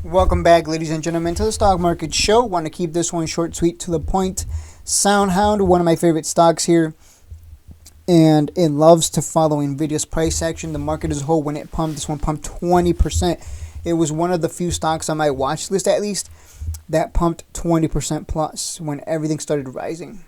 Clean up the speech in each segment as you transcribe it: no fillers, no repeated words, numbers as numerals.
Welcome back, ladies and gentlemen, to the Stock Market Show. Want to keep this one short, sweet, to the point. SoundHound, one of my favorite stocks here, and it loves to follow NVIDIA's price action. The market as a whole, when it pumped, this one pumped 20%. It was one of the few stocks on my watch list, at least, that pumped 20% plus when everything started rising.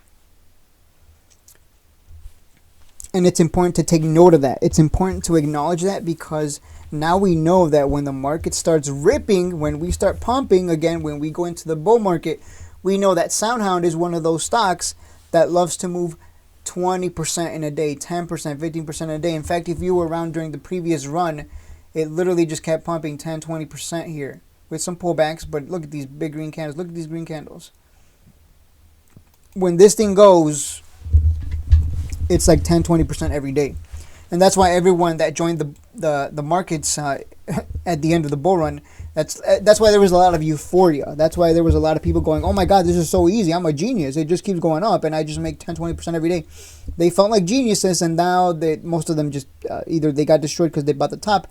And it's important to take note of that. It's important to acknowledge that, because now we know that when the market starts ripping, when we start pumping again, when we go into the bull market, we know that SoundHound is one of those stocks that loves to move 20% in a day, 10%, 15% in a day. In fact, if you were around during the previous run, it literally just kept pumping 10, 20% here with some pullbacks. But look at these big green candles. Look at these green candles. When this thing goes, it's like 10, 20% every day. And that's why everyone that joined the markets at the end of the bull run, that's why there was a lot of euphoria. That's why there was a lot of people going, oh my God, this is so easy. I'm a genius. It just keeps going up and I just make 10, 20% every day. They felt like geniuses, and now most of them just either they got destroyed because they bought the top,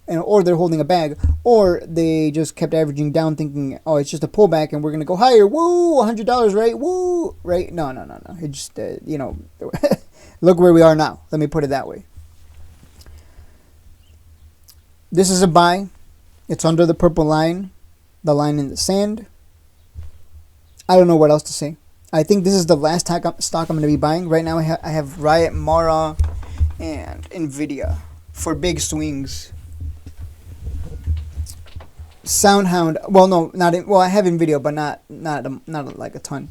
or they're holding a bag, or they just kept averaging down thinking, oh, it's just a pullback and we're going to go higher. Woo, $100, right? Woo, right? No. It just, look where we are now. Let me put it that way. This is a buy. It's under the purple line, the line in the sand. I don't know what else to say. I think this is the last stock I'm going to be buying. Right now I have Riot, Mara, and NVIDIA for big swings. SoundHound, well, no, I have NVIDIA, but not like a ton.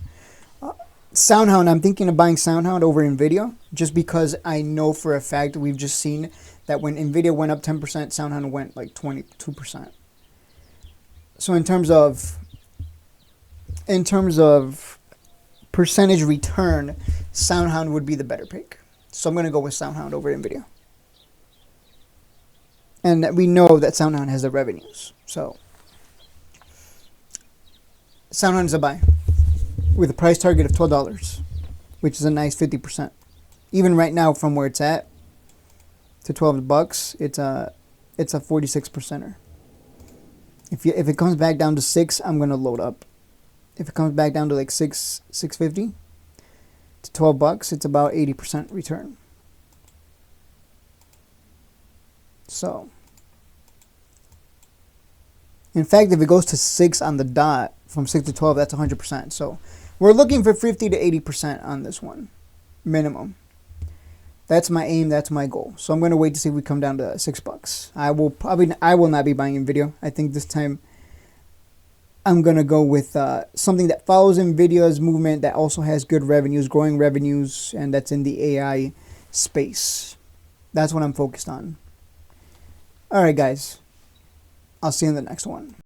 SoundHound, I'm thinking of buying SoundHound over NVIDIA, just because I know for a fact we've just seen that when NVIDIA went up 10%, SoundHound went like 22%. So in terms of percentage return, SoundHound would be the better pick. So I'm going to go with SoundHound over NVIDIA. And we know that SoundHound has the revenues. So SoundHound is a buy with a price target of $12, which is a nice 50%. Even right now, from where it's at to $12, it's a 46%er. If it comes back down to 6, I'm gonna load up. If it comes back down to like 6.50 to $12, it's about 80% return. So, in fact, if it goes to 6 on the dot, from 6 to 12, that's 100%. So we're looking for 50 to 80% on this one, minimum. That's my aim. That's my goal. So I'm going to wait to see if we come down to $6. I will not be buying NVIDIA. I think this time I'm going to go with something that follows NVIDIA's movement, that also has good revenues, growing revenues, and that's in the AI space. That's what I'm focused on. All right, guys. I'll see you in the next one.